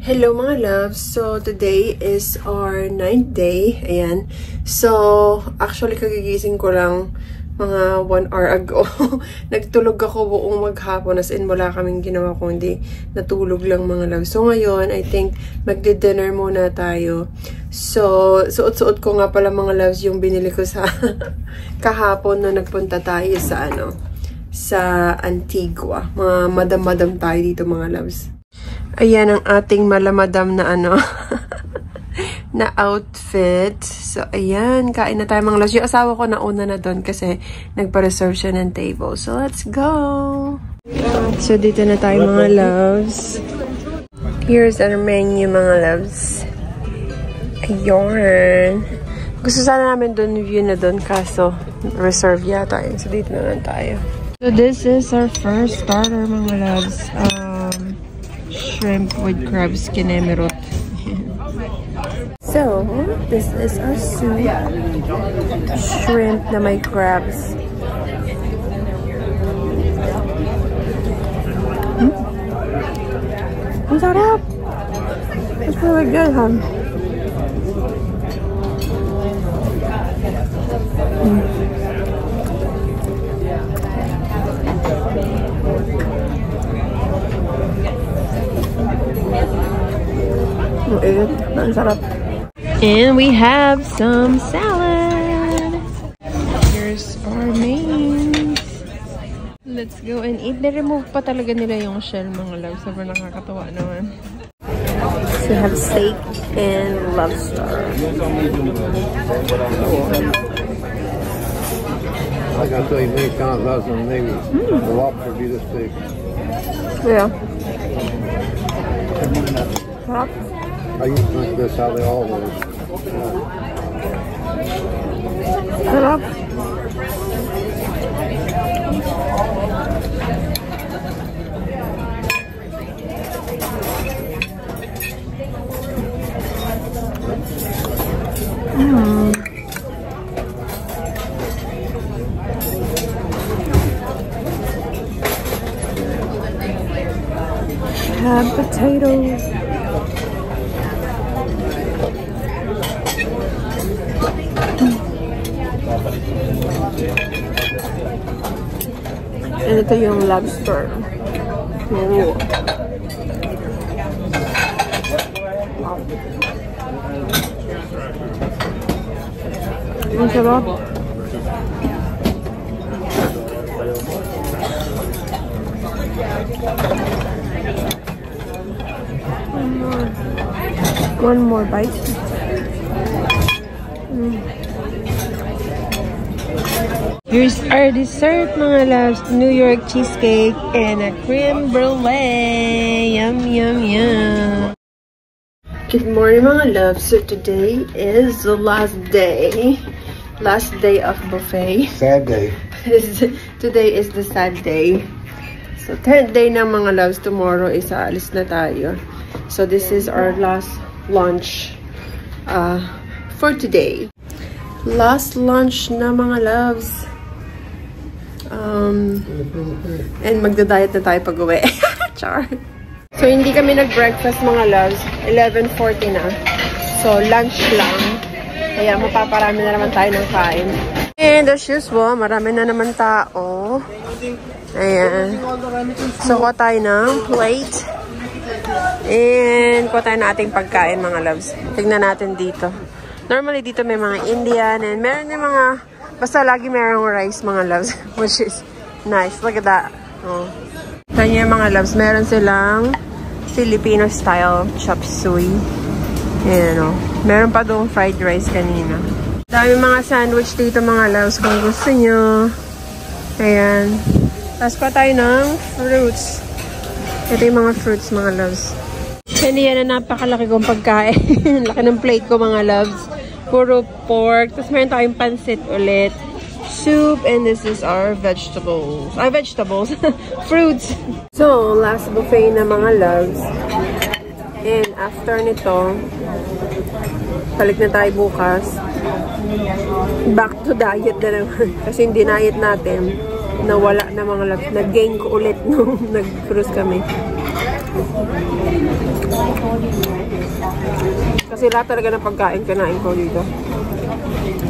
Hello mga loves! So, today is our 9th day. Ayan. So, actually kagigising ko lang mga 1 hour ago. Nagtulog ako buong maghapon. As in, wala kaming ginawa kundi natulog lang mga loves. So, ngayon, I think magdi-dinner muna tayo. So, suot-suot ko nga pala mga loves yung binili ko sa kahapon na nagpunta tayo sa sa Antigua. Mga madam-madam tayo dito mga loves. Ayan ang ating malamadam na na outfit. So, ayan. Kain na tayo mga loves. Yung asawa ko nauna na doon kasi nagpa-reserve siya ng table. So, let's go! So, dito na tayo mga loves. Here's our menu mga loves. Ayan. Gusto sana namin doon view na doon kaso reserve yata yun. So, dito na lang tayo. So, this is our first starter mga loves. Shrimp with crabs kinemirot. So, this is our soup. Shrimp na may crabs. Ang sarap! It's really good, huh? And we have some salad. Here's our mains. Let's go and eat. Ni-remove pa talaga nila yung shell mga loves. Sobrang nakakatawa naman. So we have steak and lobster. I gotta tell you, many times I was in the Navy, the lobster be this big. Yeah. Sarap. I used to think that's how they all were. Sarap. Have potatoes. And ito yung lobster. Ooh. Ang sarap. One more bite. Here's our dessert, mga loves. New York cheesecake and a creme brulee. Yum, yum, yum. Good morning, mga loves. So today is the last day. Last day of buffet. Sad day. Today is the sad day. So 10th day na mga loves. Tomorrow is aalis na tayo. So this is our last lunch for today. Last lunch na mga loves. And magda-diet na tayo pag uwi. Char. So hindi kami nag-breakfast mga loves. 11:40 na. So lunch lang. Kaya mapaparami na naman tayo ng kain. And as usual, marami na naman tao. Ayan. So kuha tayo ng plate. And kuha tayo ng ating pagkain mga loves. Tignan natin dito. Normally dito may mga Indian and meron yung mga basta lagi merong rice mga loves. Which is nice. Look at that. Oh. Kanya mga loves. Meron silang Filipino style chop suey. Ayan o. Meron pa doon fried rice kanina. Dami mga sandwich dito mga loves kung gusto nyo. Ayan. Tapos pa tayo ng fruits. Ito yung mga fruits mga loves. Hindi yan na napakalaki kong pagkain. Laki ng plate ko mga loves. Puro pork. Tapos meron tayong pansit ulit. Soup. And this is our vegetables. Vegetables. Fruits. So, last buffet na mga loves. And after nito, balik na tayo bukas. Back to diet na naman. Kasi yung dinayet natin, nawala na mga loves. Nag-gain ko ulit nung nag-cruise kami. Kasi lahat talaga ng pagkain kinain ko dito.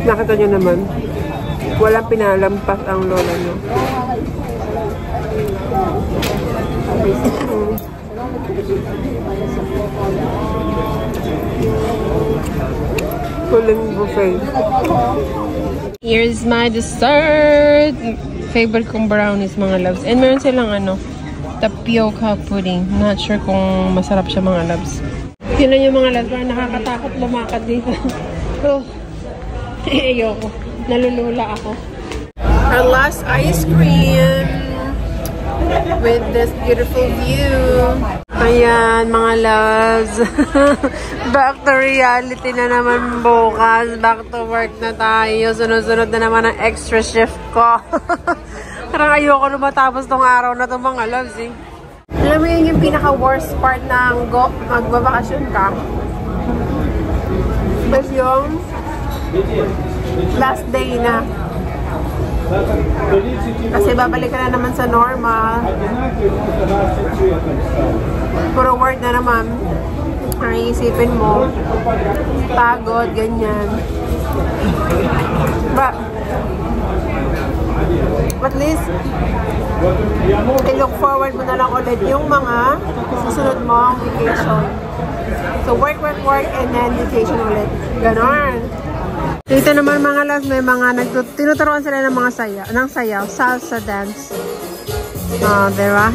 Nakita nyo naman, walang pinalampas ang lola nyo. Fuling buffet. Here's my dessert. Favorite kong brownies, mga loves. And meron silang tapioca pudding. Not sure kung masarap siya, mga loves. Tignan nyo, mga loves, parang nakakatakot lumakad dito. Oh, ayoko. Nalulula ako. Our last ice cream with this beautiful view. Ayan, mga loves. Back to reality na naman bukas. Back to work na tayo. Sunod-sunod na naman ang extra shift ko. Parang ayoko na matapos tong araw na to, mga loves, eh. Alam mo yun yung pinaka-worst part ng magbabakasyon ka? Tapos yung last day na. Kasi babalik ka na naman sa normal. Puro work na naman. Ang iisipin mo. Pagod, ganyan. At least, i-look forward mo na lang ulit yung mga susunod mong vacation. So, work, and then vacation ulit. Ganon. Dito naman, mga loves, may mga tinuturuan sila ng mga sayaw, salsa dance. Oh, diba?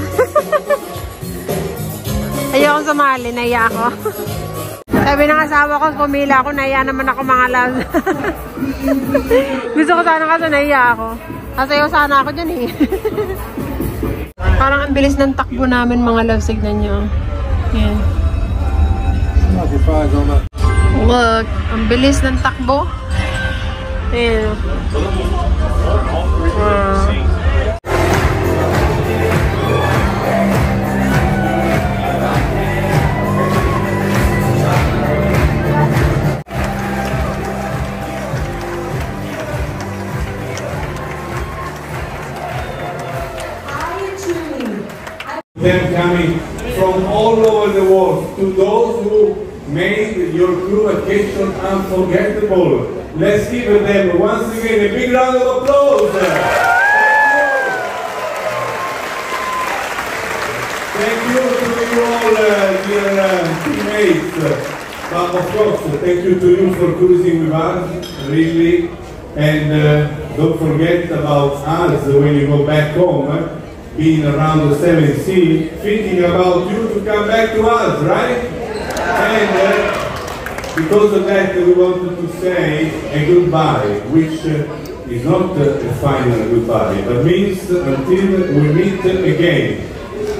Ayoko sumali, naiya ako. Sabi ng asawa ko, pumila ako, naiya naman ako, mga loves. Gusto ko sana kasi naiya ako. Kasayaw sana ako dyan, eh. Parang ang bilis ng takbo namin, mga loves, signan nyo. Yan. Look, ang bilis ng takbo. Ayan. Them coming from all over the world, to those who made your crew vacation unforgettable. Let's give them once again a big round of applause. Thank you to you all, dear teammates. But of course, thank you to you for cruising with us, really. And don't forget about us when you go back home. Being around the 7th sea, thinking about you to come back to us, right? And because of that, we wanted to say a goodbye, which is not a final goodbye, but means until we meet again.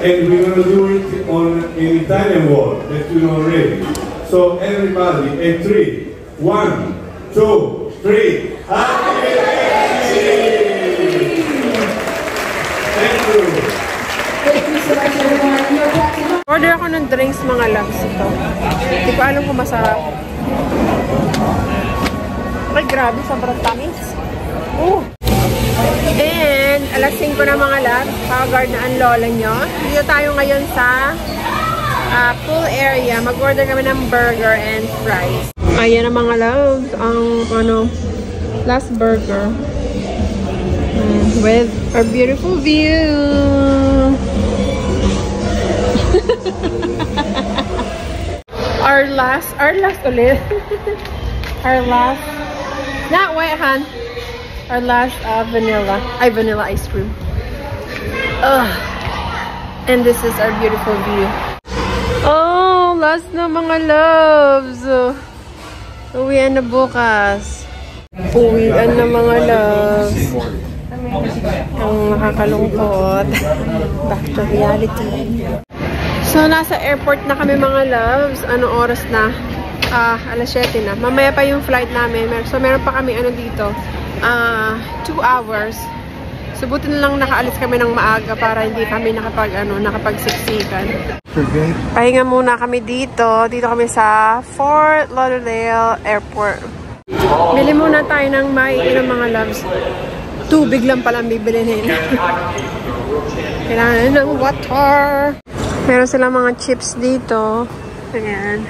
And we're going to do it on an Italian word that you know already. So everybody, at 3, 1, 2, 3, happy! Order ako ng drinks, mga loves, ito. Hindi ko alam kung masarap. Ay, grabe, sobrang tamis. And, alas 5 na, mga loves. Pag-guard na ang lola nyo. Dito tayo ngayon sa pool area. Mag-order kami ng burger and fries. Ayan na, mga loves. Ang, last burger. With our beautiful view. our last ulit. Our last, not white, Han. Our last vanilla ice cream. And this is our beautiful view. Oh, last na, mga loves. Uwian na bukas. Uwian na, mga loves. Ang nakakalungkot. Back to reality. So, nasa airport na kami, mga loves. Anong oras na? Alas 7 na. Mamaya pa yung flight namin. So, meron pa kami dito. 2 hours. So, buti na lang nakaalis kami ng maaga para hindi kami nakapagsiksikan. Pahinga muna kami dito. Dito kami sa Fort Lauderdale Airport. Bili muna tayo ng maiinom, mga loves. Tubig lang palang bibilihin. Kailangan ng water. Meron silang mga chips dito. Ayan.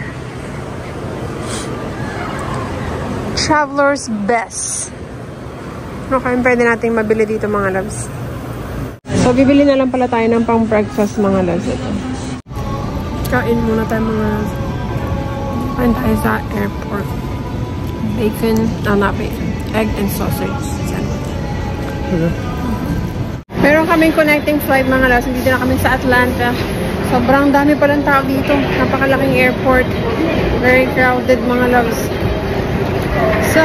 Traveler's Best. Ano kayong pwede natin mabili dito mga loves? So, bibili na lang pala tayo ng pang-breakfast mga loves. Ito. Kain muna tayo mga loves. Kain tayo sa airport. Bacon, not bacon. Egg and sausage. Meron kaming connecting flight mga loves. Dito na kami sa Atlanta. Sobrang dami palang tao dito. Napakalaking airport. Very crowded mga loves. So,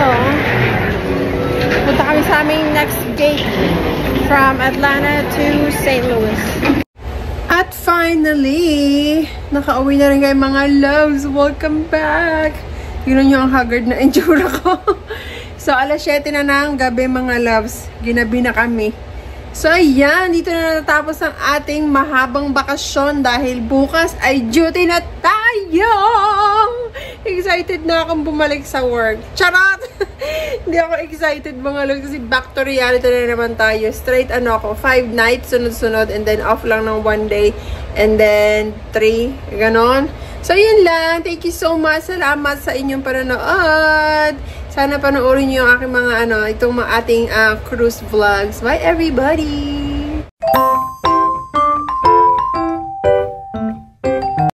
punta kami sa aming next gate from Atlanta to St. Louis. At finally, nakauwi na rin kayo mga loves. Welcome back! Tignan nyo ang haggard na itsura ko. So, alas 7 na ng gabi mga loves. Ginabi na kami. So, ayan. Dito na natapos ang ating mahabang bakasyon dahil bukas ay duty na tayo! Excited na akong bumalik sa work. Charot! Hindi ako excited mga loves kasi back to reality na naman tayo. Straight 5 nights sunod-sunod and then off lang ng 1 day and then 3. Ganon. So, yun lang. Thank you so much. Salamat sa inyong panonood. Sana panoorin niyo yung aking mga itong ating cruise vlogs. Bye everybody!